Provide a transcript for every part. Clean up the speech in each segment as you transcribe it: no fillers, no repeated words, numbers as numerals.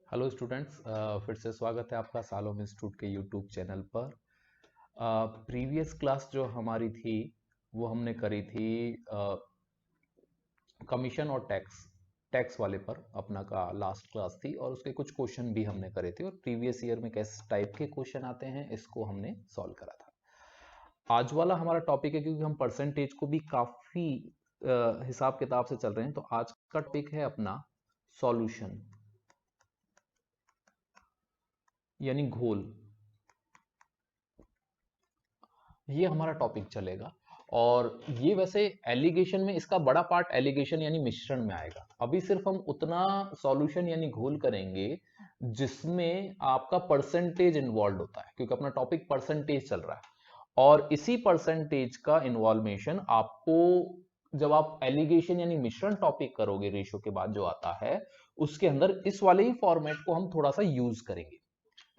Hello students, फिर से स्वागत है आपका सालोम इंस्टीट्यूट के यूट्यूब चैनल पर। प्रीवियस क्लास जो हमारी थी वो हमने करी थी कमीशन और टैक्स टैक्स वाले पर। अपना का लास्ट क्लास थी और उसके कुछ क्वेश्चन भी हमने करे थे और प्रीवियस ईयर में किस टाइप के क्वेश्चन आते हैं इसको हमने सॉल्व करा था। आज वाला हमारा टॉपिक है, क्योंकि हम परसेंटेज को भी काफ़ी हिसाब किताब से चल रहे हैं, तो आज का टॉपिक है अपना सॉल्यूशन यानी घोल। ये हमारा टॉपिक चलेगा और ये वैसे एलिगेशन में इसका बड़ा पार्ट एलिगेशन यानी मिश्रण में आएगा। अभी सिर्फ हम उतना सॉल्यूशन यानी घोल करेंगे जिसमें आपका परसेंटेज इन्वॉल्व होता है, क्योंकि अपना टॉपिक परसेंटेज चल रहा है और इसी परसेंटेज का इन्वॉल्वेशन आपको जब आप एलिगेशन यानी मिश्रण टॉपिक करोगे रेशो के बाद जो आता है उसके अंदर इस वाले ही फॉर्मेट को हम थोड़ा सा यूज करेंगे।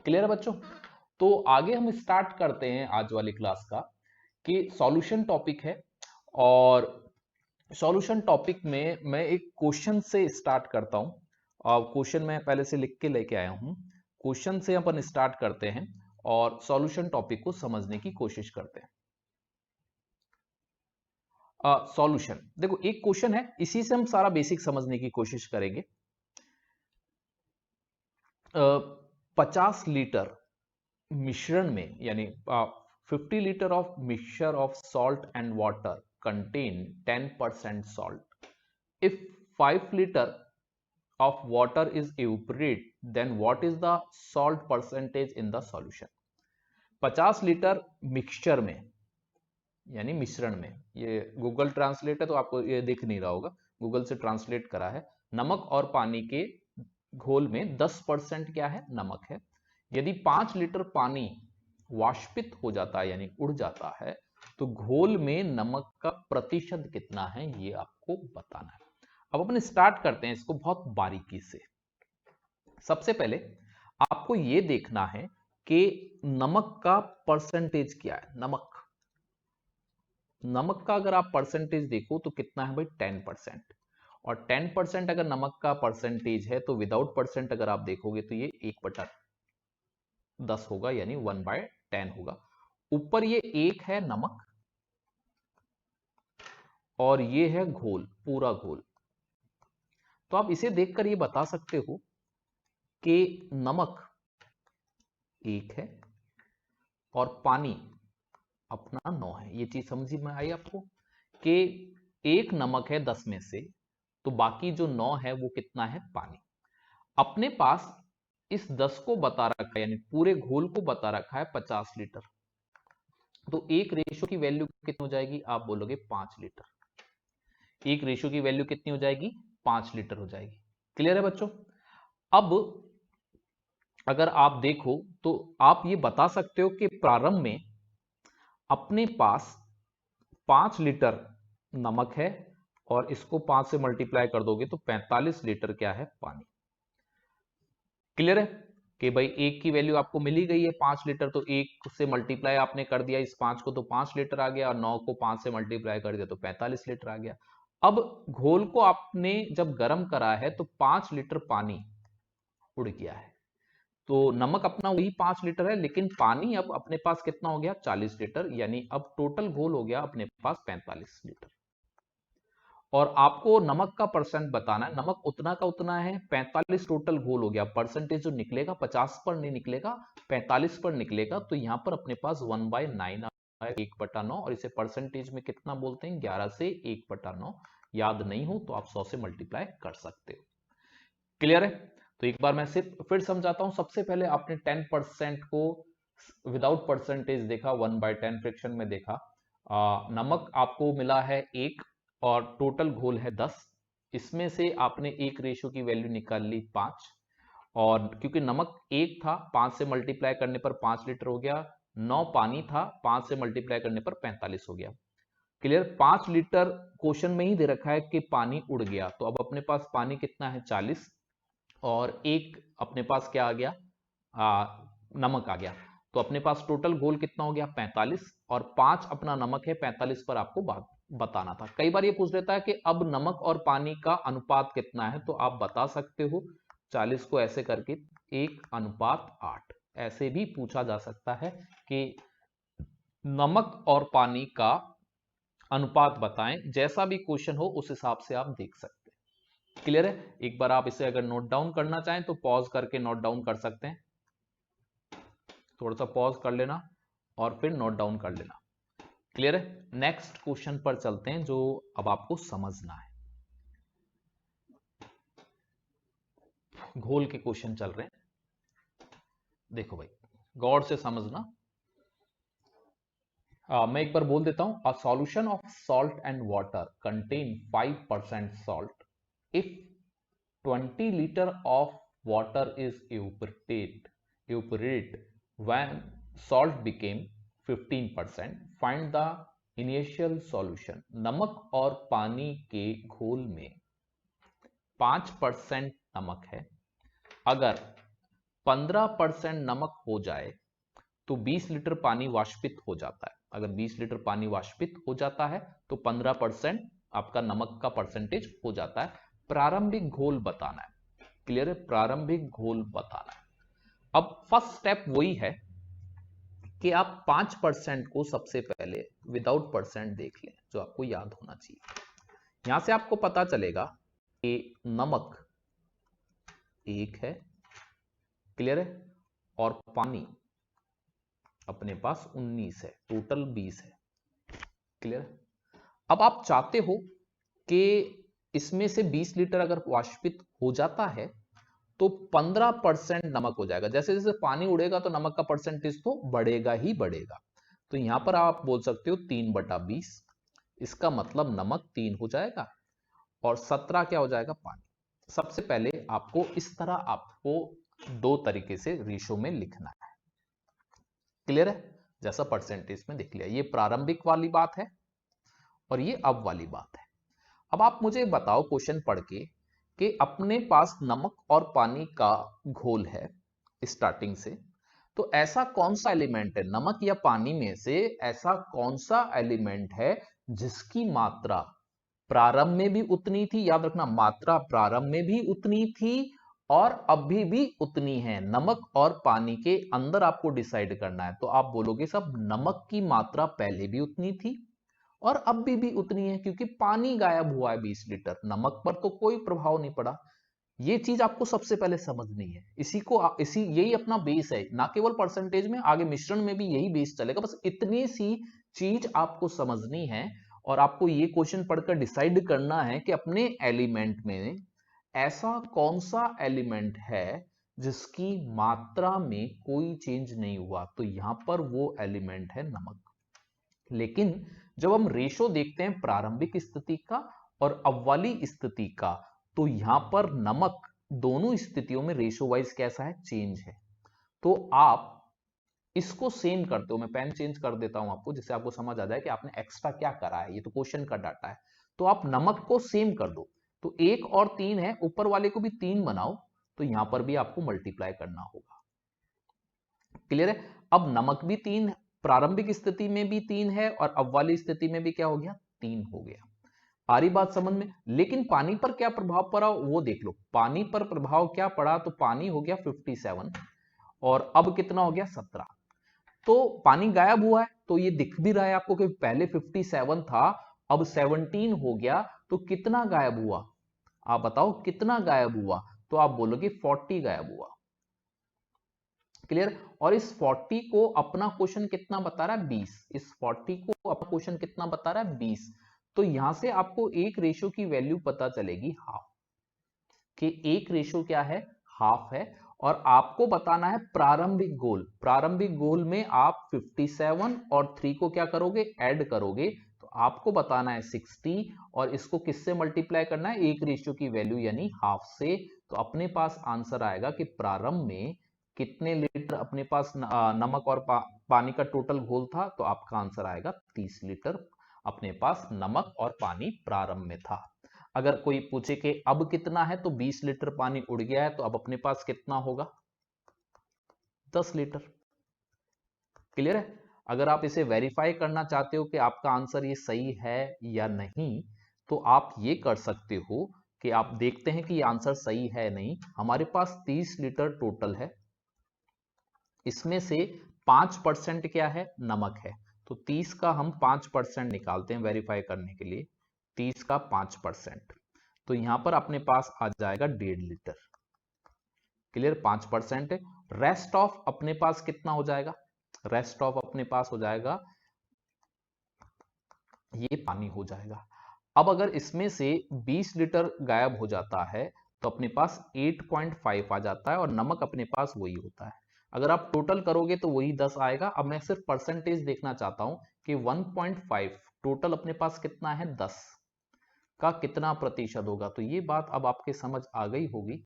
क्लियर है बच्चों? तो आगे हम स्टार्ट करते हैं आज वाली क्लास का कि सॉल्यूशन टॉपिक है और सॉल्यूशन टॉपिक में मैं एक क्वेश्चन से स्टार्ट करता हूं। और क्वेश्चन मैं पहले से लिख के लेके आया हूं। क्वेश्चन से अपन स्टार्ट करते हैं और सॉल्यूशन टॉपिक को समझने की कोशिश करते हैं। सॉल्यूशन देखो, एक क्वेश्चन है, इसी से हम सारा बेसिक समझने की कोशिश करेंगे। 50 लीटर मिश्रण में यानी 50 litre of mixture of salt and water contain 10% salt. If 5 litre of water is evaporate, then what is the salt percentage in the solution? 50 litre mixture में यानी मिश्रण में, ये गूगल ट्रांसलेट है तो आपको ये दिख नहीं रहा होगा, गूगल से ट्रांसलेट करा है। नमक और पानी के घोल में 10% क्या है? नमक है। यदि 5 लीटर पानी वाष्पित हो जाता है यानी उड़ जाता है तो घोल में नमक का प्रतिशत कितना है ये आपको बताना है। अब अपन स्टार्ट करते हैं इसको बहुत बारीकी से। सबसे पहले आपको यह देखना है कि नमक का परसेंटेज क्या है। नमक का अगर आप परसेंटेज देखो तो कितना है भाई? 10%। और 10% अगर नमक का परसेंटेज है तो विदाउट परसेंट अगर आप देखोगे तो ये 1/10 होगा, यानी 1/10 होगा। ऊपर ये 1 है नमक और ये है घोल, पूरा घोल। तो आप इसे देखकर ये बता सकते हो कि नमक 1 है और पानी अपना 9 है। ये चीज समझ में आई आपको कि 1 नमक है 10 में से, तो बाकी जो 9 है वो कितना है? पानी। अपने पास इस 10 को बता रखा है यानी पूरे घोल को बता रखा है 50 लीटर, तो एक रेशो की वैल्यू कितनी हो जाएगी? आप बोलोगे 5 लीटर। एक रेशो की वैल्यू कितनी हो जाएगी? 5 लीटर हो जाएगी। क्लियर है बच्चों? अब अगर आप देखो तो आप ये बता सकते हो कि प्रारंभ में अपने पास 5 लीटर नमक है और इसको 5 से मल्टीप्लाई कर दोगे तो 45 लीटर क्या है? पानी। क्लियर है कि भाई एक की वैल्यू आपको मिली गई है 5 लीटर, तो एक से मल्टीप्लाई आपने कर दिया इस 5 को तो 5 लीटर आ गया, और 9 को 5 से मल्टीप्लाई कर दिया तो 45 लीटर आ गया। अब घोल को आपने जब गर्म करा है तो 5 लीटर पानी उड़ गया है, तो नमक अपना वही 5 लीटर है, लेकिन पानी अब अपने पास कितना हो गया? 40 लीटर, यानी अब टोटल घोल हो गया अपने पास 45 लीटर। और आपको नमक का परसेंट बताना है। नमक उतना का उतना है, 45 टोटल घोल हो गया। परसेंटेज जो निकलेगा 50 पर नहीं निकलेगा, 45 पर निकलेगा, तो यहां पर अपने पास 1/9 आएगा, 1/9। और इसे परसेंटेज में कितना बोलते हैं? 11 से 1/9। याद नहीं हो तो आप 100 से मल्टीप्लाई कर सकते हो। क्लियर है? तो एक बार मैं सिर्फ फिर समझाता हूं। सबसे पहले आपने 10% को विदाउट परसेंटेज देखा, 1/10 फ्रैक्शन में देखा। नमक आपको मिला है 1 और टोटल घोल है 10। इसमें से आपने एक रेशो की वैल्यू निकाल ली 5, और क्योंकि नमक 1 था 5 से मल्टीप्लाई करने पर 5 लीटर हो गया, 9 पानी था 5 से मल्टीप्लाई करने पर 45 हो गया। क्लियर? 5 लीटर क्वेश्चन में ही दे रखा है कि पानी उड़ गया, तो अब अपने पास पानी कितना है? 40, और एक अपने पास क्या आ गया? नमक आ गया। तो अपने पास टोटल घोल कितना हो गया? 45, और 5 अपना नमक है, 45 पर आपको बात बताना था। कई बार ये पूछ लेता है कि अब नमक और पानी का अनुपात कितना है, तो आप बता सकते हो 40 को ऐसे करके 1:8 ऐसे भी पूछा जा सकता है कि नमक और पानी का अनुपात बताएं। जैसा भी क्वेश्चन हो उस हिसाब से आप देख सकते हैं। क्लियर है? एक बार आप इसे अगर नोट डाउन करना चाहें तो पॉज करके नोट डाउन कर सकते हैं। थोड़ा सा पॉज कर लेना और फिर नोट डाउन कर लेना। क्लियर है? नेक्स्ट क्वेश्चन पर चलते हैं जो अब आपको समझना है। घोल के क्वेश्चन चल रहे हैं। देखो भाई, गौर से समझना। मैं एक बार बोल देता हूं। A solution of salt and water contain 5% salt if 20 liter of water is evaporate when salt became 15%. Find the initial solution. नमक और पानी के घोल में 5% नमक है। अगर 15% नमक हो जाए तो 20 लीटर पानी वाष्पित हो जाता है। अगर 20 लीटर पानी वाष्पित हो जाता है तो 15% आपका नमक का परसेंटेज हो जाता है। प्रारंभिक घोल बताना है। क्लियर है? प्रारंभिक घोल बताना है। अब फर्स्ट स्टेप वही है कि आप 5% को सबसे पहले विदाउट परसेंट देख लें, जो आपको याद होना चाहिए। यहां से आपको पता चलेगा कि नमक 1 है, क्लियर है, और पानी अपने पास 19 है, टोटल 20 है। क्लियर? अब आप चाहते हो कि इसमें से 20 लीटर अगर वाष्पित हो जाता है तो 15% नमक हो जाएगा। जैसे जैसे पानी उड़ेगा तो नमक का परसेंटेज तो बढ़ेगा ही बढ़ेगा। तो यहां पर आप बोल सकते हो 3/20। इसका मतलब नमक 3 हो जाएगा और 17 क्या हो जाएगा? पानी। सबसे पहले आपको इस तरह आपको दो तरीके से रेशो में लिखना है। क्लियर है? जैसा परसेंटेज में देख लिया, ये प्रारंभिक वाली बात है और ये अब वाली बात है। अब आप मुझे बताओ क्वेश्चन पढ़ के कि अपने पास नमक और पानी का घोल है स्टार्टिंग से, तो ऐसा कौन सा एलिमेंट है नमक या पानी में से, ऐसा कौन सा एलिमेंट है जिसकी मात्रा प्रारंभ में भी उतनी थी? याद रखना, मात्रा प्रारंभ में भी उतनी थी और अभी भी उतनी है। नमक और पानी के अंदर आपको डिसाइड करना है, तो आप बोलोगे सब नमक की मात्रा पहले भी उतनी थी और अब भी उतनी है, क्योंकि पानी गायब हुआ है 20 लीटर, नमक पर तो कोई प्रभाव नहीं पड़ा। ये चीज आपको सबसे पहले समझनी है। इसी यही अपना बेस है, ना केवल परसेंटेज में, आगे मिश्रण में भी यही बेस चलेगा। बस इतनी सी चीज आपको समझनी है और आपको ये क्वेश्चन पढ़कर डिसाइड करना है कि अपने एलिमेंट में ऐसा कौन सा एलिमेंट है जिसकी मात्रा में कोई चेंज नहीं हुआ, तो यहां पर वो एलिमेंट है नमक। लेकिन जब हम रेशो देखते हैं प्रारंभिक स्थिति का और अब वाली स्थिति का, तो यहां पर नमक दोनों स्थितियों में रेशो वाइज कैसा है? चेंज है। तो आप इसको सेम करते हो। मैं पेन चेंज कर देता हूं आपको, जिससे आपको समझ आ जाए कि आपने एक्स्ट्रा क्या करा है। ये तो क्वेश्चन का डाटा है। तो आप नमक को सेम कर दो। तो 1 और 3 है, ऊपर वाले को भी 3 बनाओ, तो यहां पर भी आपको मल्टीप्लाई करना होगा। क्लियर है? अब नमक भी 3, प्रारंभिक स्थिति में भी 3 है और अब वाली स्थिति में भी क्या हो गया? 3 हो गया। आ रही बात समझ में? लेकिन पानी पर क्या प्रभाव पड़ा वो देख लो। पानी पर प्रभाव क्या पड़ा? तो पानी हो गया 57 और अब कितना हो गया? 17। तो पानी गायब हुआ है, तो ये दिख भी रहा है आपको कि पहले 57 था, अब 17 हो गया। तो कितना गायब हुआ? आप बताओ कितना गायब हुआ? तो आप बोलोगे 40 गायब हुआ। क्लियर? और इस 40 को अपना क्वेश्चन कितना बता रहा है? 20। इस 40 को अपना क्वेश्चन कितना बता रहा है? 20। तो यहां से आपको एक रेशो की वैल्यू पता चलेगी हाफ, कि एक रेशो क्या है? हाफ है। और आपको बताना है प्रारंभिक गोल। प्रारंभिक गोल में आप 57 और 3 को क्या करोगे? ऐड करोगे, तो आपको बताना है 60 और इसको किससे मल्टीप्लाई करना है? एक रेशियो की वैल्यू यानी हाफ से। तो अपने पास आंसर आएगा कि प्रारंभ में कितने लीटर अपने पास नमक और पानी का टोटल घोल था, तो आपका आंसर आएगा 30 लीटर अपने पास नमक और पानी प्रारंभ में था। अगर कोई पूछे कि अब कितना है, तो 20 लीटर पानी उड़ गया है, तो अब अपने पास कितना होगा? 10 लीटर। क्लियर है? अगर आप इसे वेरीफाई करना चाहते हो कि आपका आंसर ये सही है या नहीं, तो आप ये कर सकते हो कि आप देखते हैं कि ये आंसर सही है नहीं। हमारे पास 30 लीटर टोटल है, इसमें से 5% क्या है, नमक है। तो 30 का हम 5% निकालते हैं वेरीफाई करने के लिए, 30 का 5%, तो यहां पर अपने पास आ जाएगा 1.5 लीटर। क्लियर, 5% है। रेस्ट ऑफ अपने पास कितना हो जाएगा, रेस्ट ऑफ अपने पास हो जाएगा, ये पानी हो जाएगा। अब अगर इसमें से 20 लीटर गायब हो जाता है तो अपने पास 8.5 आ जाता है और नमक अपने पास वही होता है। अगर आप टोटल करोगे तो वही 10 आएगा। अब मैं सिर्फ परसेंटेज देखना चाहता हूं कि 1.5 टोटल अपने पास कितना है, 10 का कितना प्रतिशत होगा। तो ये बात अब आपके समझ आ गई होगी।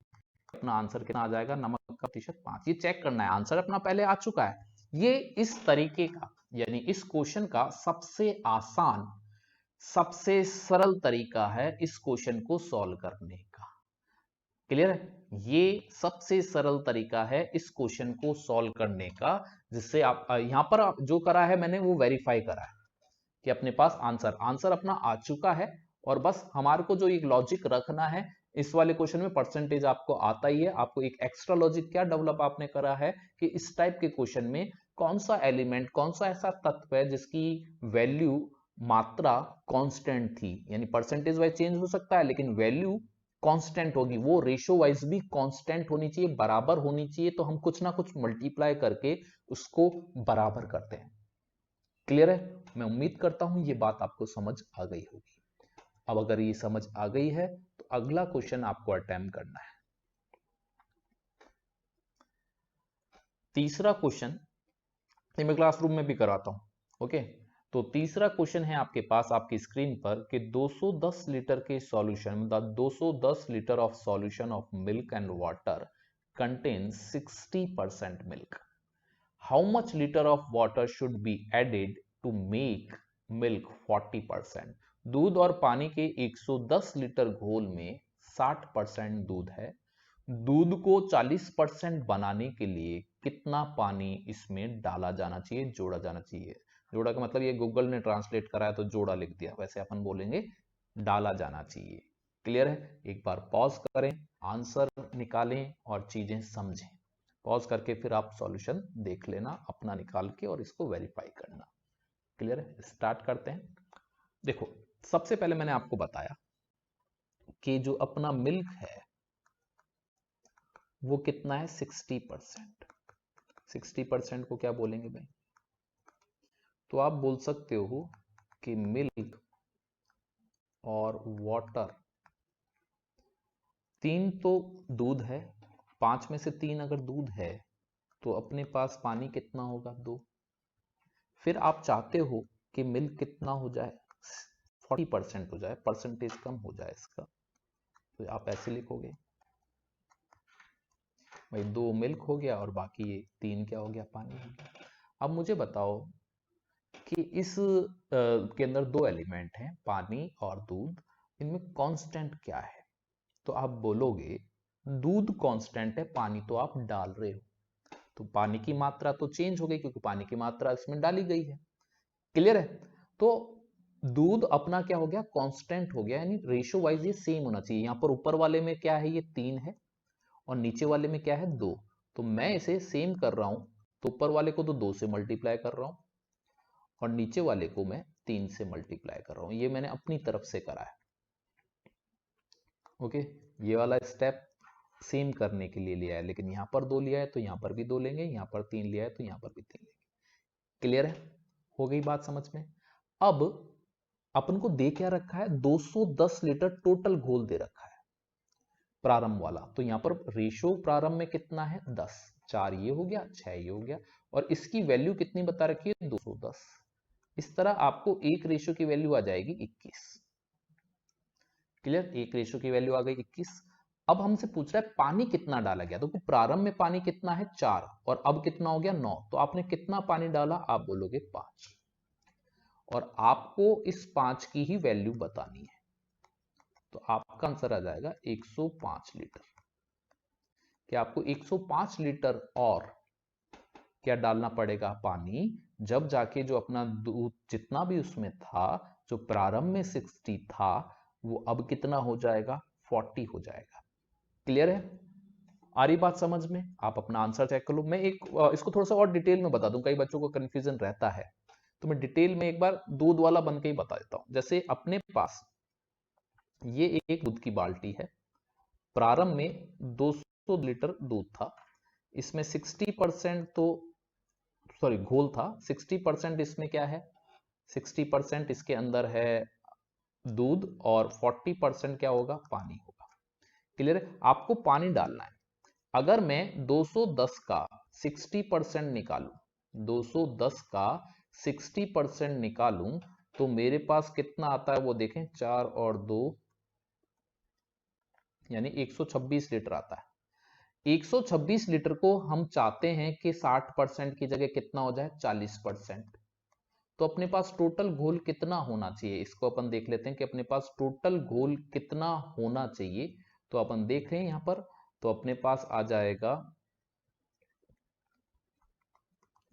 अपना आंसर कितना आ जाएगा, नमक का प्रतिशत 5। ये चेक करना है, आंसर अपना पहले आ चुका है। ये इस तरीके का, यानी इस क्वेश्चन का सबसे आसान, सबसे सरल तरीका है इस क्वेश्चन को सॉल्व करने का। क्लियर है, ये सबसे सरल तरीका है इस क्वेश्चन को सॉल्व करने का, जिससे आप यहां पर जो करा है मैंने वो वेरीफाई करा है कि अपने पास आंसर अपना आ चुका है। और बस हमारे को जो एक लॉजिक रखना है, इस वाले क्वेश्चन में परसेंटेज आपको आता ही है, आपको एक एक्स्ट्रा लॉजिक क्या डेवलप आपने करा है कि इस टाइप के क्वेश्चन में कौन सा एलिमेंट, कौन सा ऐसा तत्व है जिसकी वैल्यू, मात्रा कांस्टेंट थी, यानी परसेंटेज वाइज चेंज हो सकता है लेकिन वैल्यू कांस्टेंट होगी, वो रेशो वाइज भी कांस्टेंट होनी चाहिए, बराबर होनी चाहिए। तो हम कुछ ना कुछ मल्टीप्लाई करके उसको बराबर करते हैं। क्लियर है, मैं उम्मीद करता हूं ये बात आपको समझ आ गई होगी। अब अगर ये समझ आ गई है तो अगला क्वेश्चन आपको अटेम्प्ट करना है। तीसरा क्वेश्चन मैं क्लासरूम में भी कराता हूं, ओके। तो तीसरा क्वेश्चन है आपके पास आपकी स्क्रीन पर कि 210 लीटर के सॉल्यूशन, मतलब 210 litre of solution of milk and water contains 60% milk. How much litre of water should be added to make milk 40%। दूध और पानी के 110 लीटर घोल में 60% दूध है। दूध को 40% बनाने के लिए कितना पानी इसमें डाला जाना चाहिए, जोड़ा जाना चाहिए। जोड़ा का मतलब ये गूगल ने ट्रांसलेट करा है तो जोड़ा लिख दिया, वैसे अपन बोलेंगे डाला जाना चाहिए। क्लियर है, एक बार पॉज करें, आंसर निकालें और चीजें समझें। पॉज करके फिर आप सॉल्यूशन देख लेना अपना निकाल के और इसको वेरीफाई करना। क्लियर है, स्टार्ट करते हैं। देखो, सबसे पहले मैंने आपको बताया कि जो अपना मिल्क है वो कितना है, 60%। 60% को क्या बोलेंगे भाई, तो आप बोल सकते हो कि मिल्क और वाटर, 3 तो दूध है, 5 में से 3 अगर दूध है तो अपने पास पानी कितना होगा, 2। फिर आप चाहते हो कि मिल्क कितना हो जाए, 40% हो जाए, परसेंटेज कम हो जाए इसका, तो आप ऐसे लिखोगे भाई 2 मिल्क हो गया और बाकी ये 3 क्या हो गया, पानी हो गया। अब मुझे बताओ कि इस के अंदर 2 एलिमेंट हैं, पानी और दूध, इनमें कांस्टेंट क्या है। तो आप बोलोगे दूध कांस्टेंट है, पानी तो आप डाल रहे हो, तो पानी की मात्रा तो चेंज हो गई क्योंकि पानी की मात्रा इसमें डाली गई है। क्लियर है, तो दूध अपना क्या हो गया, कांस्टेंट हो गया, यानी रेशियो वाइज ये सेम होना चाहिए। यहां पर ऊपर वाले में क्या है, ये 3 है और नीचे वाले में क्या है, 2। तो मैं इसे सेम कर रहा हूं, तो ऊपर वाले को तो 2 से मल्टीप्लाई कर रहा हूं और नीचे वाले को मैं 3 से मल्टीप्लाई कर रहा हूं। ये मैंने अपनी तरफ से करा है, ओके। ये वाला स्टेप सेम करने के लिए लिया है, लेकिन यहां पर 2 लिया है तो यहां पर भी 2 लेंगे, यहां पर 3 लिया है तो यहां पर भी 3 लेंगे। क्लियर है, हो गई बात समझ में। अब अपन को दे क्या रखा है, 210 लीटर टोटल घोल दे रखा है प्रारंभ वाला, तो यहां पर रेशो प्रारंभ में कितना है, 10। 4 ये हो गया, 6 ये हो गया, और इसकी वैल्यू कितनी बता रखी है, 210। इस तरह आपको एक रेशो की वैल्यू आ जाएगी 21। क्लियर, एक रेशो की वैल्यू आ गई 21। अब हमसे पूछ रहा है पानी कितना डाला गया, तो प्रारंभ में पानी कितना है, 4, और अब कितना हो गया, 9। तो आपने कितना पानी डाला, आप बोलोगे 5, और आपको इस 5 की ही वैल्यू बतानी है। तो आपका आंसर आ जाएगा 105 लीटर। क्या आपको 105 लीटर और क्या डालना पड़ेगा, पानी, जब जाके जो अपना दूध जितना भी उसमें था, जो प्रारंभ में 60 था, वो अब कितना हो जाएगा, 40 हो जाएगा। क्लियर है? आ रही बात समझ में? आप अपना आंसर चेक कर लो। मैं इसको थोड़ा सा और डिटेल में बता दूं, कई बच्चों को कंफ्यूजन रहता है, तो मैं डिटेल में एक बार दूध वाला बन के ही बता देता हूं। जैसे अपने पास ये एक दूध की बाल्टी है, प्रारंभ में 200 लीटर दूध था, इसमें 60% तो सॉरी घोल था, 60% इसमें क्या है, 60% इसके अंदर है दूध और 40% क्या होगा, पानी होगा। क्लियर है? आपको पानी डालना है। अगर मैं 210 का 60% निकालूं, 210 का 60% निकालूं तो मेरे पास कितना आता है वो देखें, 4 और 2 यानी 126 लीटर आता है। 126 लीटर को हम चाहते हैं कि 60% की जगह कितना हो जाए, 40%। तो अपने पास टोटल घोल कितना होना चाहिए, इसको अपन देख लेते हैं कि अपने पास टोटल घोल कितना होना चाहिए। तो अपन देख रहे हैं यहां पर, तो अपने पास आ जाएगा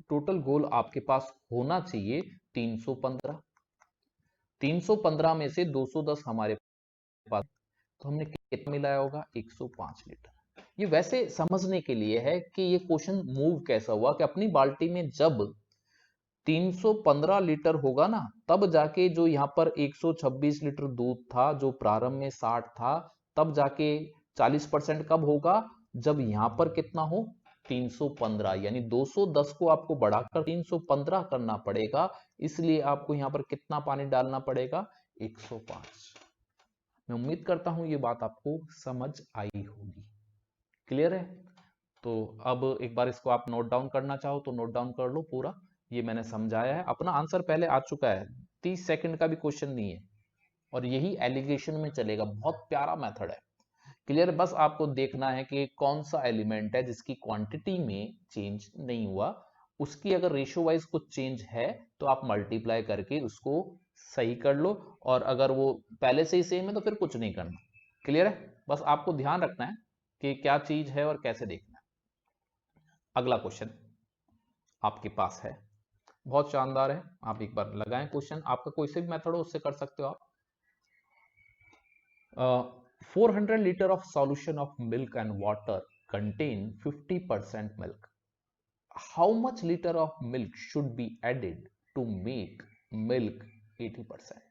टोटल घोल आपके पास होना चाहिए 315। 315 में से 210 हमारे पास, तो हमने कितना मिलाया होगा, 105 लीटर। ये वैसे समझने के लिए है कि ये क्वेश्चन मूव कैसा हुआ, कि अपनी बाल्टी में जब 315 लीटर होगा ना, तब जाके जो यहां पर 126 लीटर दूध था, जो प्रारंभ में 60 था, तब जाके 40% कब होगा, जब यहां पर कितना हो, 315। यानी 210 को आपको बढ़ाकर 315 करना पड़ेगा, इसलिए आपको यहां पर कितना पानी डालना पड़ेगा, 105। मैं उम्मीद करता हूं ये बात आपको समझ आई होगी। क्लियर है? तो अब एक बार इसको आप नोट डाउन करना चाहो तो नोट डाउन कर लो पूरा, ये मैंने समझाया है। अपना आंसर पहले आ चुका है, 30 सेकंड का भी क्वेश्चन नहीं है, और यही एलिगेशन में चलेगा। बहुत प्यारा मेथड है। क्लियर? बस आपको देखना है कि कौन सा एलिमेंट है जिसकी क्वांटिटी में चेंज नहीं हुआ, उसकी अगर रेशियो वाइज कुछ चेंज है तो आप मल्टीप्लाई करके उसको सही कर लो, और अगर वो पहले से ही सेम है तो फिर कुछ नहीं करना। क्लियर है? बस आपको ध्यान रखना है कि क्या चीज है और कैसे देखना है। अगला क्वेश्चन आपके पास है, बहुत शानदार है। आप एक बार लगाएं क्वेश्चन, आपका कोई से भी मेथड हो उससे कर सकते हो आप। 400 liter of solution of milk and water contain 50% milk. How much liter of milk should be added to make milk 80%?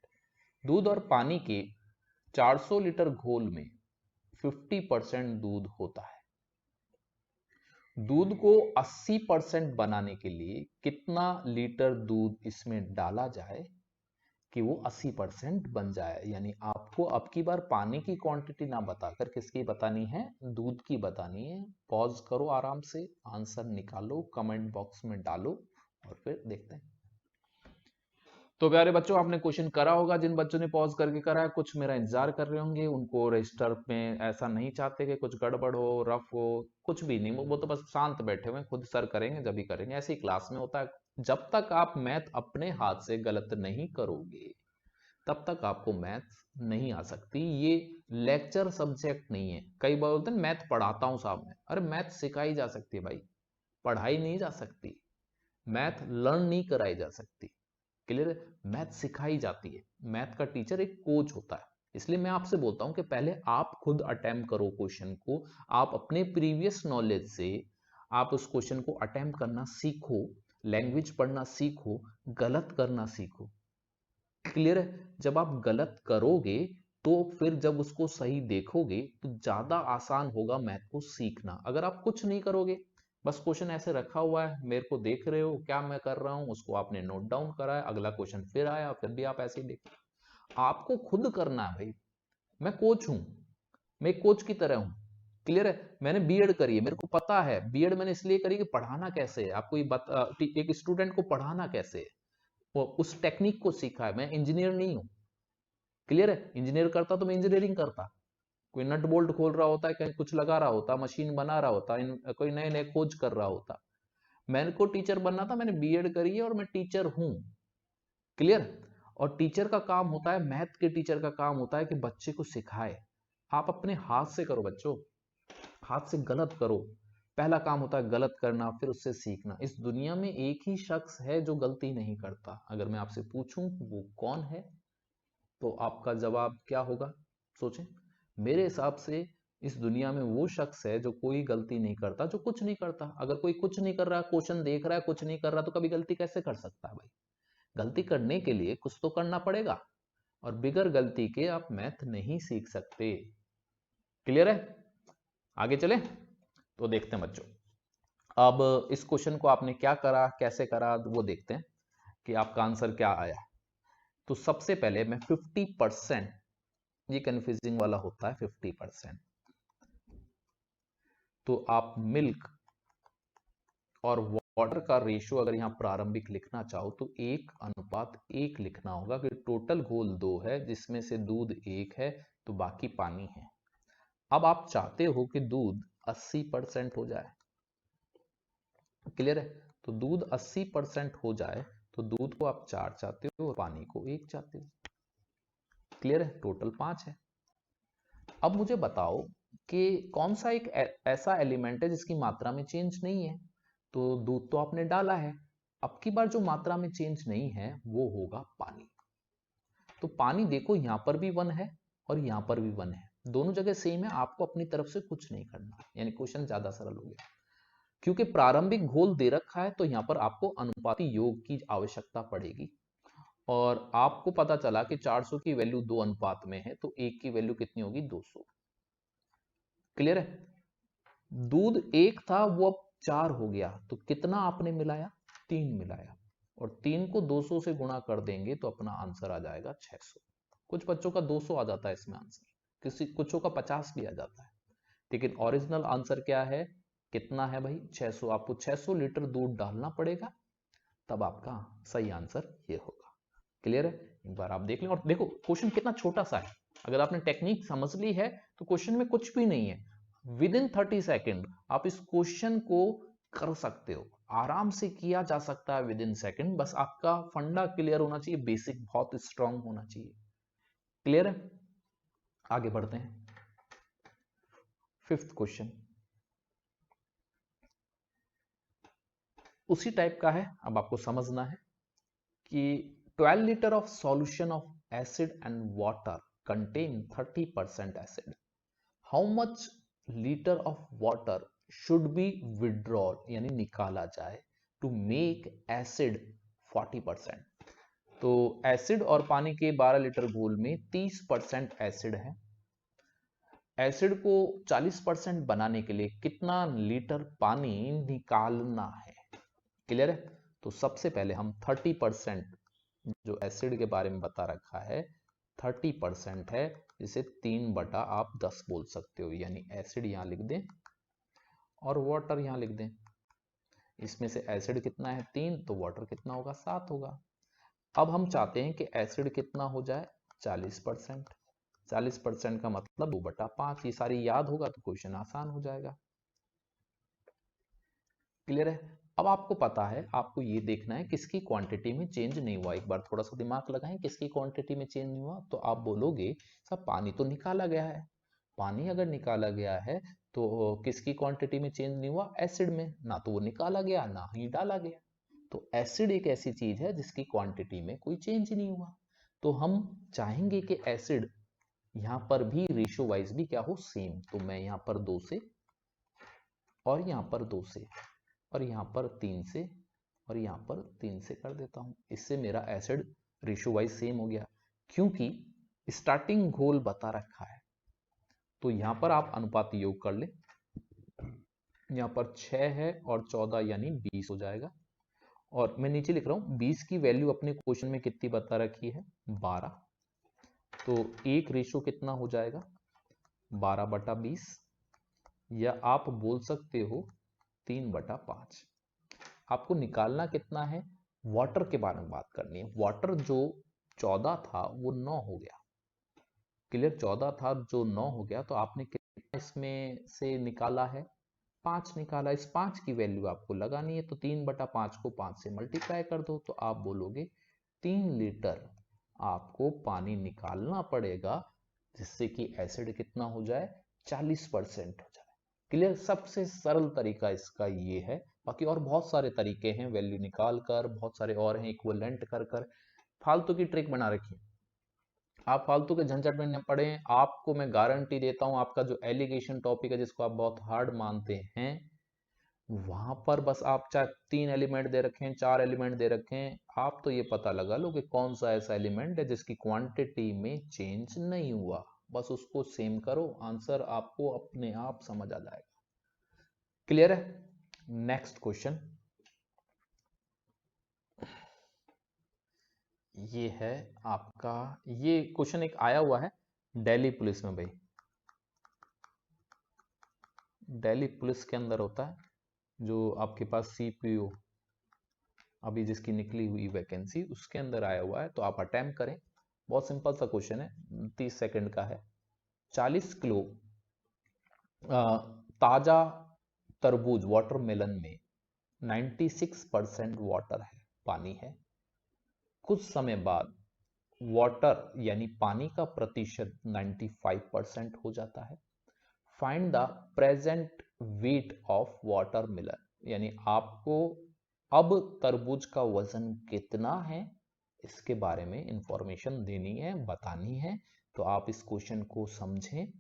दूध और पानी के 400 लीटर घोल में 50% दूध होता है। दूध को 80% बनाने के लिए कितना लीटर दूध इसमें डाला जाए कि वो 80% बन जाए? यानी आपको अब की बार पानी की क्वांटिटी ना बताकर किसकी बतानी है, दूध की बतानी है। पॉज करो, आराम से आंसर निकालो, कमेंट बॉक्स में डालो और फिर देखते हैं। तो प्यारे बच्चों, आपने क्वेश्चन करा होगा। जिन बच्चों ने पॉज करके करा है, कुछ मेरा इंतजार कर रहे होंगे, उनको रजिस्टर में ऐसा नहीं चाहते कि कुछ गड़बड़ हो, रफ हो, कुछ भी नहीं। वो तो बस शांत बैठे हुए, खुद सर करेंगे जब भी करेंगे। ऐसे ही क्लास में होता है। जब तक आप मैथ अपने हाथ से गलत नहीं करोगे तब तक आपको मैथ नहीं आ सकती। ये लेक्चर सब्जेक्ट नहीं है। कई बार बोलते हैं मैथ पढ़ाता हूं साहब मैं, अरे मैथ सिखाई जा सकती है भाई, पढ़ाई नहीं जा सकती। मैथ लर्न नहीं कराई जा सकती। क्लियर है? मैथ सिखाई जाती है। मैथ का टीचर एक कोच होता है। इसलिए मैं आपसे बोलता हूं कि पहले आप खुद अटेम्प्ट करो क्वेश्चन को, आप अपने प्रीवियस नॉलेज से आप उस क्वेश्चन को अटेम्प्ट करना सीखो, लैंग्वेज पढ़ना सीखो, गलत करना सीखो। क्लियर है? जब आप गलत करोगे तो फिर जब उसको सही देखोगे तो ज्यादा आसान होगा मैथ को सीखना। अगर आप कुछ नहीं करोगे, बस क्वेश्चन ऐसे रखा हुआ है, मेरे को देख रहे हो क्या मैं कर रहा हूं, उसको आपने नोट डाउन करा है, अगला क्वेश्चन फिर आया, फिर भी आप ऐसे ही देख, आपको खुद करना है भाई। मैं कोच हूं, मैं कोच की तरह हूं। क्लियर है? मैंने बीएड करी है, मेरे को पता है बीएड मैंने इसलिए करी कि पढ़ाना कैसे है, आपको एक स्टूडेंट को पढ़ाना कैसे है, उस टेक्निक को सीखा है। मैं इंजीनियर नहीं हूं। क्लियर है? इंजीनियर करता तो मैं इंजीनियरिंग करता, कोई नट बोल्ट खोल रहा होता है, कहीं कुछ लगा रहा होता, मशीन बना रहा होता, कोई नए नए खोज कर रहा होता। मैंने को टीचर बनना था, मैंने बीएड करी है और मैं टीचर हूं। क्लियर? और टीचर का काम होता है, मैथ के टीचर का काम होता है कि बच्चे को सिखाए। आप अपने हाथ से करो बच्चों, हाथ से गलत करो। पहला काम होता है गलत करना, फिर उससे सीखना। इस दुनिया में एक ही शख्स है जो गलती नहीं करता। अगर मैं आपसे पूछूं वो कौन है, तो आपका जवाब क्या होगा, सोचें। मेरे हिसाब से इस दुनिया में वो शख्स है जो कोई गलती नहीं करता, जो कुछ नहीं करता। अगर कोई कुछ नहीं कर रहा, क्वेश्चन देख रहा है, कुछ नहीं कर रहा, तो कभी गलती कैसे कर सकता है भाई? गलती करने के लिए कुछ तो करना पड़ेगा, और बिगर गलती के आप मैथ नहीं सीख सकते। क्लियर है? आगे चले तो देखते हैं बच्चों। अब इस क्वेश्चन को आपने क्या करा, कैसे करा, वो देखते हैं कि आपका आंसर क्या आया। तो सबसे पहले मैं 50%, ये कंफ्यूजिंग वाला होता है 50%, तो आप मिल्क और वाटर का रेशियो अगर यहां प्रारंभिक लिखना चाहो तो 1:1 लिखना होगा, कि टोटल घोल 2 है जिसमें से दूध 1 है तो बाकी पानी है। अब आप चाहते हो कि दूध 80% हो जाए। क्लियर है? तो दूध 80% हो जाए तो दूध को आप 4 चाहते हो और पानी को 1 चाहते हो। क्लियर है? टोटल 5 है। अब मुझे बताओ कि कौन सा एक ऐसा एलिमेंट है जिसकी मात्रा में चेंज नहीं है। तो दूध तो आपने डाला है, अब की बार जो मात्रा में चेंज नहीं है वो होगा पानी। तो पानी देखो यहां पर भी 1 है और यहां पर भी 1 है, दोनों जगह सेम है, आपको अपनी तरफ से कुछ नहीं करना, यानी क्वेश्चन ज्यादा सरल हो गया। क्योंकि प्रारंभिक घोल दे रखा है तो यहां पर आपको अनुपाती योग की आवश्यकता पड़ेगी, और आपको पता चला कि 400 की वैल्यू 2 अनुपात में है, तो 1 की वैल्यू कितनी होगी? 200। क्लियर है? दूध 1 था वो अब 4 हो गया, तो कितना आपने मिलाया? 3 मिलाया, और 3 को 200 से गुणा कर देंगे तो अपना आंसर आ जाएगा 600। कुछ बच्चों का 200 आ जाता है इसमें आंसर, किसी कुछों का 50 भी आ जाता है, लेकिन ओरिजिनल आंसर क्या है? कितना है भाई? 600। आपको 600 लीटर दूध डालना पड़ेगा, तब आपका सही आंसर ये होगा। क्लियर है? एक बार आप देख लें, और देखो क्वेश्चन कितना छोटा सा है। अगर आपने टेक्निक समझ ली है तो क्वेश्चन में कुछ भी नहीं है, विद इन 30 सेकेंड आप इस क्वेश्चन को कर सकते हो, आराम से किया जा सकता है विद इन सेकेंड। बस आपका फंडा क्लियर होना चाहिए, बेसिक बहुत स्ट्रांग होना चाहिए। क्लियर है? आगे बढ़ते हैं। 5th क्वेश्चन उसी टाइप का है, अब आपको समझना है कि 12 litre of solution of acid and water contain 30% acid, how much litre of water should B withdrawal, यानी निकाला जाए, टू मेक एसिड 40%। तो एसिड और पानी के 12 लीटर घोल में 30% एसिड है। एसिड को 40% बनाने के लिए कितना लीटर पानी निकालना है? क्लियर है? तो सबसे पहले हम 30%, जो एसिड के बारे में बता रखा है 30% है, जिसे 3/10 आप बोल सकते हो, यानी एसिड यहां लिख दें और वाटर यहां लिख दें। इसमें से एसिड कितना है? 3, तो वाटर कितना होगा? 7 होगा। अब हम चाहते हैं कि एसिड कितना हो जाए? 40%। 40% का मतलब 2/5। ये सारी याद होगा तो क्वेश्चन आसान हो जाएगा। क्लियर है? अब आपको पता है, आपको ये देखना है किसकी क्वांटिटी में चेंज नहीं हुआ। एक बार थोड़ा सा दिमाग लगाएं, किसकी क्वांटिटी में चेंज नहीं हुआ? तो आप बोलोगे सब पानी तो निकाला गया है। पानी अगर निकाला गया है तो किसकी क्वांटिटी में चेंज नहीं हुआ? एसिड में। ना तो वो निकाला गया ना ही डाला गया। तो एसिड एक ऐसी चीज है जिसकी क्वांटिटी में कोई चेंज नहीं हुआ। तो हम चाहेंगे कि एसिड यहां पर भी रेशियो वाइज भी क्या हो? सेम। तो मैं यहां पर 2 से, और यहां पर 2 से, और यहां पर 3 से, और यहां पर 3 से कर देता हूं। इससे मेरा एसिड रेशियो वाइज सेम हो गया, क्योंकि स्टार्टिंग घोल बता रखा है। तो यहां पर आप अनुपात योग कर ले, यहां पर 6 है और 14 यानी 20 हो जाएगा। और मैं नीचे लिख रहा हूं 20 की वैल्यू अपने क्वेश्चन में कितनी बता रखी है? 12। तो एक रेशियो कितना हो जाएगा? 12/20, या आप बोल सकते हो 3/5। आपको निकालना कितना है? वाटर के बारे में बात करनी है। वाटर जो 14 था वो 9 हो गया। क्लियर? 14 था जो 9 हो गया, तो आपने कितना इसमें से निकाला है? 5 निकाला। इस 5 की वैल्यू आपको लगानी है, तो 3/5 को 5 से मल्टीप्लाई कर दो, तो आप बोलोगे 3 लीटर आपको पानी निकालना पड़ेगा, जिससे कि एसिड कितना हो जाए? 40% हो जाए। क्लियर? सबसे सरल तरीका इसका ये है। बाकी और बहुत सारे तरीके हैं, वैल्यू निकाल कर, बहुत सारे और हैं, इक्विवेलेंट कर कर, फालतू की ट्रिक बना रखी है। आप फालतू के झंझट में न पड़े। आपको मैं गारंटी देता हूं, आपका जो एलिगेशन टॉपिक है जिसको आप बहुत हार्ड मानते हैं, वहां पर बस आप चाहे 3 एलिमेंट दे रखें, 4 एलिमेंट दे रखें, आप तो ये पता लगा लो कि कौन सा ऐसा एलिमेंट है जिसकी क्वांटिटी में चेंज नहीं हुआ। बस उसको सेम करो, आंसर आपको अपने आप समझ आ जाएगा। क्लियर है? नेक्स्ट क्वेश्चन ये है आपका, ये क्वेश्चन एक आया हुआ है दिल्ली पुलिस में भाई। दिल्ली पुलिस के अंदर होता है जो आपके पास सीपीओ अभी जिसकी निकली हुई वैकेंसी, उसके अंदर आया हुआ है, तो आप अटेम्प्ट करें। बहुत सिंपल सा क्वेश्चन है, 30 सेकंड का है। 40 किलो ताजा तरबूज वाटरमेलन में 96% वाटर है, पानी है। कुछ समय बाद वाटर यानी पानी का प्रतिशत 95% हो जाता है। Find the present weight of watermelon, यानी आपको अब तरबूज का वजन कितना है इसके बारे में इंफॉर्मेशन देनी है, बतानी है। तो आप इस क्वेश्चन को समझें,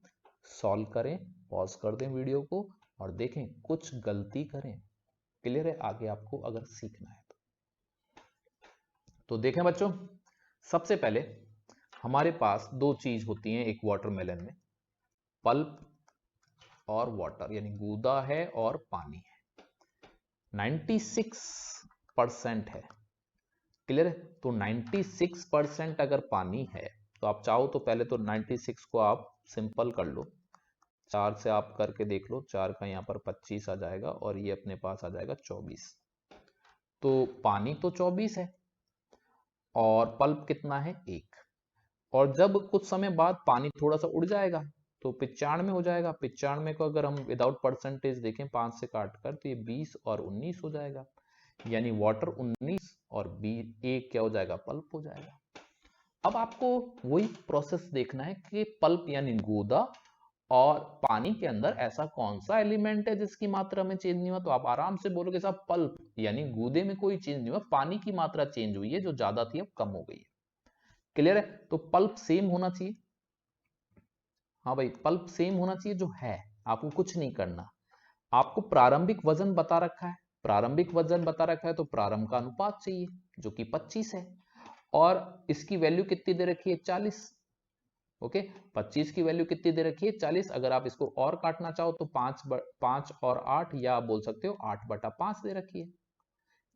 सॉल्व करें, पॉज कर दें वीडियो को और देखें, कुछ गलती करें। क्लियर है? आगे आपको अगर सीखना है तो देखें बच्चों, सबसे पहले हमारे पास दो चीज होती हैं एक वाटरमेलन में, पल्प और वाटर, यानी गूदा है और पानी है। 96% है। क्लियर है? तो 96% अगर पानी है तो आप चाहो तो पहले तो 96 को आप सिंपल कर लो, 4 से आप करके देख लो, 4 का यहाँ पर 25 आ जाएगा और ये अपने पास आ जाएगा 24। तो पानी तो 24 है और पल्प कितना है? 1। और जब कुछ समय बाद पानी थोड़ा सा उड़ जाएगा तो 95 हो जाएगा। 95 को अगर हम विदाउट परसेंटेज देखें 5 से काट कर, तो ये 20 और 19 हो जाएगा, यानी वाटर 19 और 1 क्या हो जाएगा? पल्प हो जाएगा। अब आपको वही प्रोसेस देखना है कि पल्प यानी गूदा और पानी के अंदर ऐसा कौन सा एलिमेंट है जिसकी मात्रा में चेंज नहीं हुआ। तो आप आराम से बोलोगे साहब पल्प यानी गूदे में कोई चेंज नहीं हुआ, पानी की मात्रा चेंज हुई है, जो ज्यादा थी अब कम हो गई है। क्लियर है? तो पल्प सेम होना चाहिए। हाँ भाई, पल्प सेम होना चाहिए जो है, आपको कुछ नहीं करना। आपको प्रारंभिक वजन बता रखा है, प्रारंभिक वजन बता रखा है तो प्रारंभ का अनुपात चाहिए जो कि 25 है, और इसकी वैल्यू कितनी दे रखी है? 40। ओके, 25 की वैल्यू कितनी दे रखी है? 40। अगर आप इसको और काटना चाहो तो 5 और 8, या आप बोल सकते हो 8/5 दे रखी है,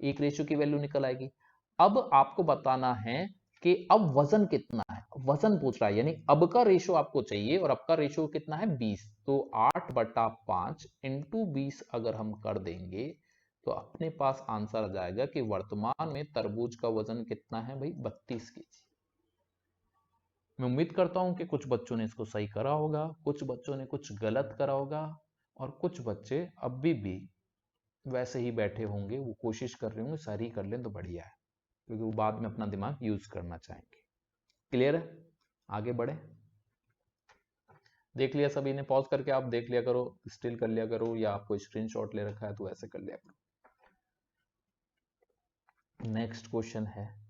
एक रेशियो की वैल्यू निकल आएगी। अब आपको बताना है कि अब वजन कितना है, वजन पूछ रहा है, यानी अब का रेशियो आपको चाहिए, और अब का रेशियो कितना है? 20। तो 8/5 इंटू 20 अगर हम कर देंगे तो अपने पास आंसर आ जाएगा कि वर्तमान में तरबूज का वजन कितना है भाई? 32 केजी। मैं उम्मीद करता हूं कि कुछ बच्चों ने इसको सही करा होगा, कुछ बच्चों ने कुछ गलत करा होगा, और कुछ बच्चे अभी भी वैसे ही बैठे होंगे, वो कोशिश कर रहे होंगे सही कर लें तो बढ़िया है, क्योंकि वो बाद में अपना दिमाग यूज करना चाहेंगे। क्लियर है? आगे बढ़े। देख लिया सभी ने? पॉज करके आप देख लिया करो, स्टिल कर लिया करो, या आपको स्क्रीनशॉट ले रखा है तो ऐसे कर लिया करो। नेक्स्ट क्वेश्चन है,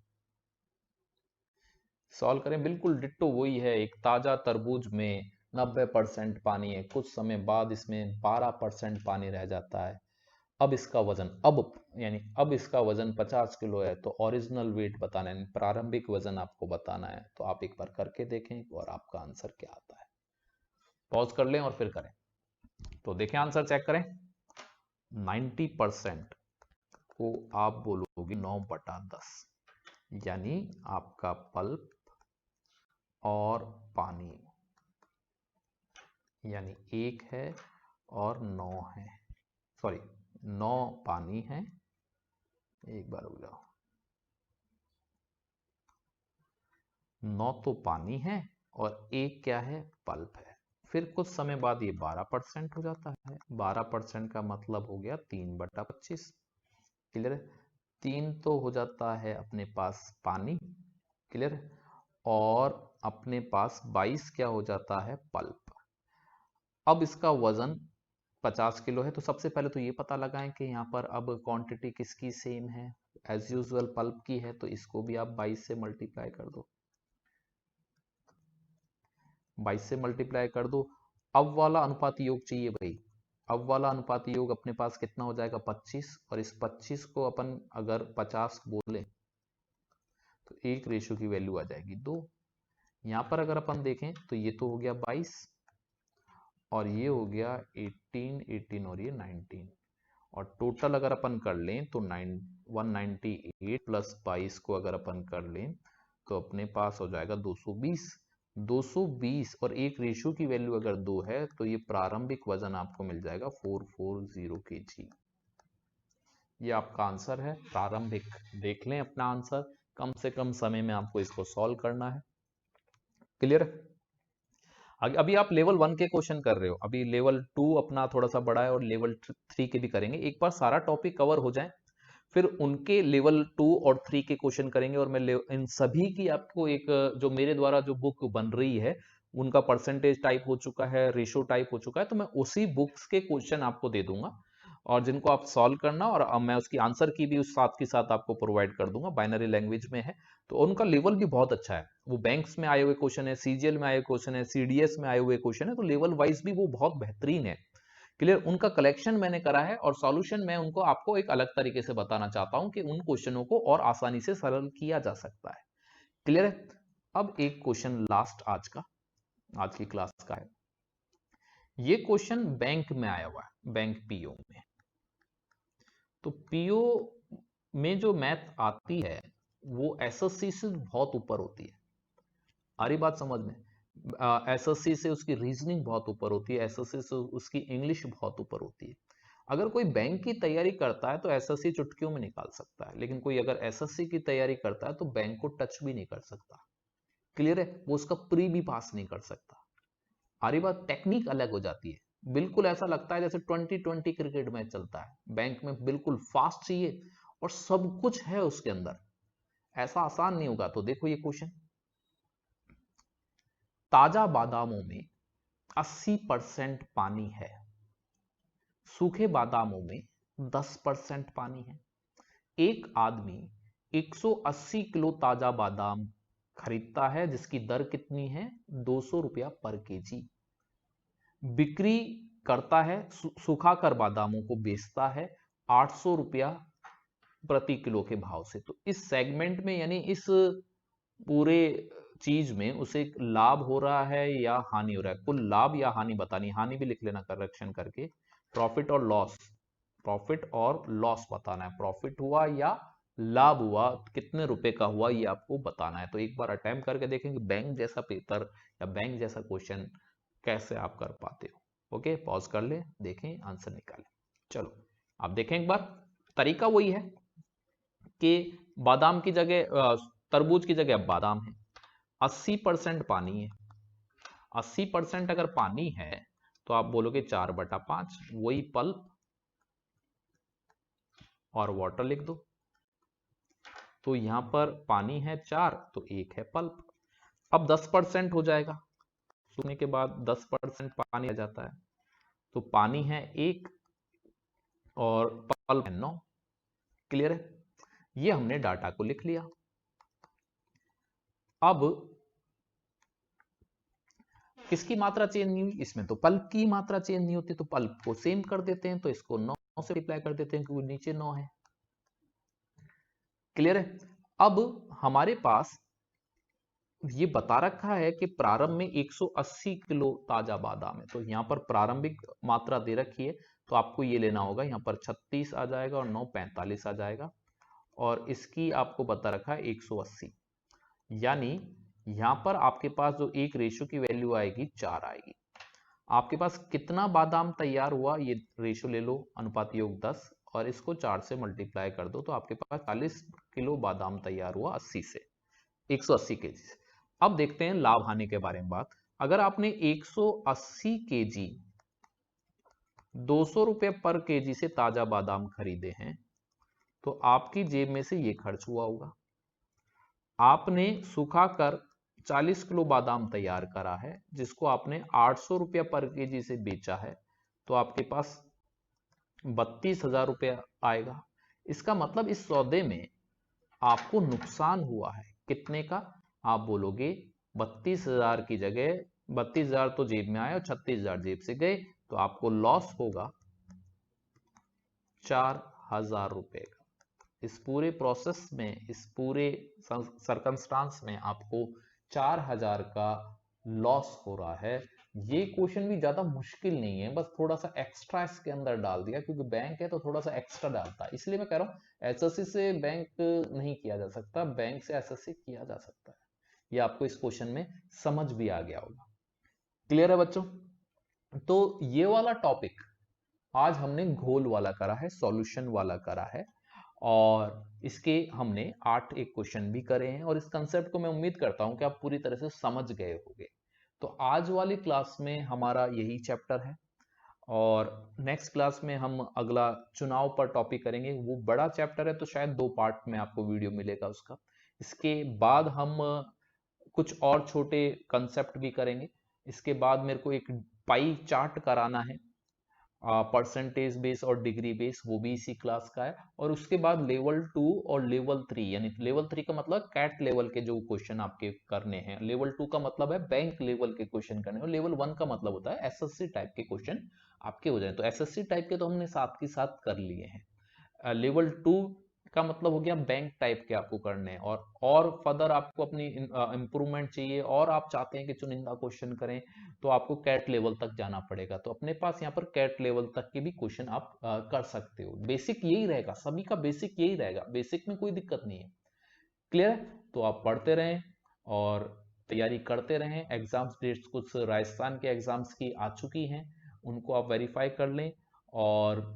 सॉल्व करें। बिल्कुल डिट्टो वही है, एक ताजा तरबूज में 90% पानी है, कुछ समय बाद इसमें 12% पानी रह जाता है। अब इसका वजन, अब यानी अब इसका वजन 50 किलो है, तो ओरिजिनल वेट बताना है, प्रारंभिक वजन आपको बताना है। तो आप एक बार करके देखें और आपका आंसर क्या आता है। पॉज कर लें और फिर करें। तो देखें, आंसर चेक करें। 90% को आप बोलोगे 9/10, यानी आपका पल्प और पानी यानी 1 है और 9 है, सॉरी 9 पानी है, एक बार हो जाओ, 9 तो पानी है और 1 क्या है? पल्प है। फिर कुछ समय बाद ये 12% हो जाता है, 12% का मतलब हो गया 3/25। क्लियर है? 3 तो हो जाता है अपने पास पानी, क्लियर है, और अपने पास 22 क्या हो जाता है? पल्प। अब इसका वजन 50 किलो है, तो सबसे पहले तो ये पता लगाएं कि यहाँ पर अब क्वांटिटी किसकी सेम है। एज यूजुअल पल्प की है, तो इसको भी आप 22 से मल्टीप्लाई कर दो। 22 से मल्टीप्लाई कर दो। अब वाला अनुपाती योग चाहिए भाई। अब वाला अनुपाती योग अपने पास कितना हो जाएगा 25, और इस 25 को अपन अगर 50 बोले तो 1 की वैल्यू आ जाएगी 2। यहां पर अगर अपन देखें तो ये तो हो गया 22 और ये हो गया 18, 18 और ये 19, और टोटल अगर अपन कर लें तो 198 प्लस 22 को अगर अपन कर लें तो अपने पास हो जाएगा 220। 220 और 1 की वैल्यू अगर 2 है तो ये प्रारंभिक वजन आपको मिल जाएगा 440 kg। ये आपका आंसर है प्रारंभिक। देख लें अपना आंसर, कम से कम समय में आपको इसको सॉल्व करना है। क्लियर है? अभी आप लेवल 1 के क्वेश्चन कर रहे हो, अभी लेवल 2 अपना थोड़ा सा बड़ा है और लेवल 3 के भी करेंगे। एक बार सारा टॉपिक कवर हो जाए फिर उनके लेवल 2 और 3 के क्वेश्चन करेंगे, और मैं इन सभी की आपको एक जो मेरे द्वारा जो बुक बन रही है उनका परसेंटेज टाइप हो चुका है, रेशो टाइप हो चुका है, तो मैं उसी बुक्स के क्वेश्चन आपको दे दूंगा और जिनको आप सॉल्व करना, और मैं उसकी आंसर की भी उस साथ के साथ आपको प्रोवाइड कर दूंगा। बाइनरी लैंग्वेज में है तो उनका लेवल भी बहुत अच्छा है। वो बैंक्स में आए हुए क्वेश्चन है, सीजीएल में आए हुए क्वेश्चन है, सीडीएस में आए हुए क्वेश्चन है, तो लेवल वाइज भी वो बहुत बेहतरीन है। क्लियर? उनका कलेक्शन मैंने करा है और सॉल्यूशन मैं उनको आपको एक अलग तरीके से बताना चाहता हूं कि उन क्वेश्चनों को और आसानी से सरल किया जा सकता है। क्लियर है? अब एक क्वेश्चन लास्ट आज की क्लास का है। ये क्वेश्चन बैंक में आया हुआ है, बैंक पीओ में। तो पीओ में जो मैथ आती है वो एसएससी से बहुत ऊपर होती है। आ रही बात समझ में? एसएससी से उसकी रीजनिंग बहुत ऊपर होती है, एसएससी से उसकी इंग्लिश बहुत ऊपर होती है। अगर कोई बैंक की तैयारी करता है तो एसएससी चुटकियों में निकाल सकता है, लेकिन कोई अगर एसएससी की तैयारी करता है तो बैंक को टच भी नहीं कर सकता। क्लियर है? वो उसका प्री भी पास नहीं कर सकता। आ रही बात? टेक्निक अलग हो जाती है। बिल्कुल ऐसा लगता है जैसे 2020 क्रिकेट मैच चलता है, बैंक में बिल्कुल फास्ट चाहिए और सब कुछ है उसके अंदर। ऐसा आसान नहीं होगा। तो देखो ये क्वेश्चन, ताजा बादामों में 80% पानी है, सूखे बादामों में 10% पानी है। एक आदमी 180 किलो ताजा बादाम खरीदता है जिसकी दर कितनी है? 200 रुपया पर केजी। बिक्री करता है, सुखाकर बादामों को बेचता है 800 रुपया प्रति किलो के भाव से। तो इस सेगमेंट में यानी इस पूरे चीज में उसे लाभ हो रहा है या हानि हो रहा है? कुल लाभ या हानि बतानी, हानि भी लिख लेना करेक्शन करके। प्रॉफिट और लॉस, प्रॉफिट और लॉस बताना है, प्रॉफिट हुआ या लाभ हुआ, कितने रुपए का हुआ ये आपको बताना है। तो एक बार अटेम्प्ट करके देखेंगे बैंक जैसा पेपर या बैंक जैसा क्वेश्चन कैसे आप कर पाते हो। ओके, पॉज कर ले, देखें, आंसर निकालें। चलो आप देखें एक बार, तरीका वही है कि बादाम की जगह तरबूज की जगह अब बादाम है, 80% पानी है। 80% अगर पानी है तो आप बोलोगे 4/5, वही पल्प और वाटर लिख दो। तो यहां पर पानी है 4 तो 1 है पल्प। अब 10% हो जाएगा, सूखने के बाद 10% पानी आ जाता है, तो पानी है 1 और पल्प है 9। क्लियर है? ये हमने डाटा को लिख लिया। अब किसकी मात्रा चेंज नहीं हुई? इसमें तो पल्प की मात्रा चेंज नहीं होती, तो पल्प को सेम कर देते हैं, तो इसको 9 से मल्टीप्लाई कर देते हैं क्योंकि नीचे 9 है। क्लियर है? अब हमारे पास ये बता रखा है कि प्रारंभ में 180 किलो ताजा बादाम है, तो यहां पर प्रारंभिक मात्रा दे रखी है, तो आपको ये लेना होगा, यहां पर 36 आ जाएगा और 9 45 आ जाएगा, और इसकी आपको बता रखा है 180। यानी यहां पर आपके पास जो एक रेशो की वैल्यू आएगी 4 आएगी। आपके पास कितना बादाम तैयार हुआ ये रेशो ले लो, अनुपात योग 10, और इसको 4 से मल्टीप्लाई कर दो, तो आपके पास 40 किलो बादाम तैयार हुआ 80 से, 180 केजी से। अब देखते हैं लाभ हानि के बारे में बात। अगर आपने 180 केजी 200 रुपए पर केजी से ताजा बादाम खरीदे हैं तो आपकी जेब में से ये खर्च हुआ होगा। आपने सुखाकर 40 किलो बादाम तैयार करा है जिसको आपने 800 रुपया पर केजी से बेचा है, तो आपके पास 32,000 रुपया आएगा। इसका मतलब इस सौदे में आपको नुकसान हुआ है, कितने का? आप बोलोगे 32,000 की जगह 32,000 तो जेब में आए और 36,000 जेब से गए, तो आपको लॉस होगा 4,000 रुपए का। इस पूरे प्रोसेस में, इस पूरे सरकमस्टांस में आपको 4,000 का लॉस हो रहा है। ये क्वेश्चन भी ज्यादा मुश्किल नहीं है, बस थोड़ा सा एक्स्ट्रा इसके अंदर डाल दिया, क्योंकि बैंक है तो थोड़ा सा एक्स्ट्रा डालता है, इसलिए मैं कह रहा हूँ एसएससी से बैंक नहीं किया जा सकता, बैंक से एसएससी किया जा सकता है। ये आपको इस क्वेश्चन में समझ भी आ गया होगा। क्लियर है बच्चों? तो ये वाला टॉपिक आज हमने घोल वाला करा है, सॉल्यूशन वाला करा है, और इसके हमने 8 एक क्वेश्चन भी करे हैं, और इस कंसेप्ट को मैं उम्मीद करता हूं कि आप पूरी तरह से समझ गए होंगे। तो आज वाली क्लास में हमारा यही चैप्टर है, और नेक्स्ट क्लास में हम अगला चुनाव पर टॉपिक करेंगे। वो बड़ा चैप्टर है तो शायद 2 पार्ट में आपको वीडियो मिलेगा उसका। इसके बाद हम कुछ और छोटे कंसेप्ट भी करेंगे। इसके बाद मेरे को एक पाई चार्ट कराना है, परसेंटेज बेस और डिग्री बेस, वो भी इसी क्लास का है। और उसके बाद लेवल 2 और लेवल 3, यानी लेवल 3 का मतलब कैट लेवल के जो क्वेश्चन आपके करने हैं, लेवल 2 का मतलब है बैंक लेवल के क्वेश्चन करने हैं, और लेवल 1 का मतलब होता है एसएससी टाइप के क्वेश्चन आपके हो जाए। तो एसएससी टाइप के तो हमने साथ के साथ कर लिए हैं। लेवल 2 का मतलब हो गया बैंक टाइप के आपको करने हैं, और फर्दर आपको अपनी इंप्रूवमेंट चाहिए और आप चाहते हैं कि चुनिंदा क्वेश्चन करें, तो आपको कैट लेवल तक जाना पड़ेगा। तो अपने पास यहाँ पर कैट लेवल तक के भी क्वेश्चन आप कर सकते हो। बेसिक यही रहेगा, सभी का बेसिक यही रहेगा, बेसिक में कोई दिक्कत नहीं है। क्लियर है? तो आप पढ़ते रहें और तैयारी करते रहें। एग्जाम्स डेट्स कुछ राजस्थान के एग्जाम्स की आ चुकी हैं, उनको आप वेरीफाई कर लें, और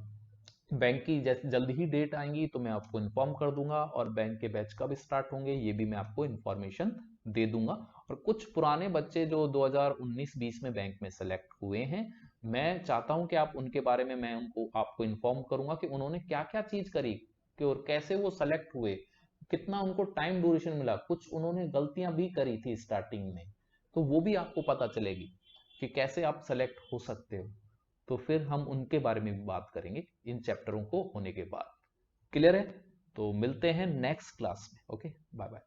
बैंक की जल्द ही डेट आएंगी तो मैं आपको इन्फॉर्म कर दूंगा, और बैंक के बैच कब स्टार्ट होंगे ये भी मैं आपको इन्फॉर्मेशन दे दूंगा। और कुछ पुराने बच्चे जो 2019-20 में बैंक में सेलेक्ट हुए हैं, मैं चाहता हूं कि आप उनके बारे में मैं उनको आपको इन्फॉर्म करूंगा कि उन्होंने क्या क्या चीज करी, कि और कैसे वो सेलेक्ट हुए, कितना उनको टाइम ड्यूरेशन मिला, कुछ उन्होंने गलतियां भी करी थी स्टार्टिंग में, तो वो भी आपको पता चलेगी कि कैसे आप सेलेक्ट हो सकते हो। तो फिर हम उनके बारे में भी बात करेंगे इन चैप्टरों को होने के बाद। क्लियर है? तो मिलते हैं नेक्स्ट क्लास में। Okay, bye bye.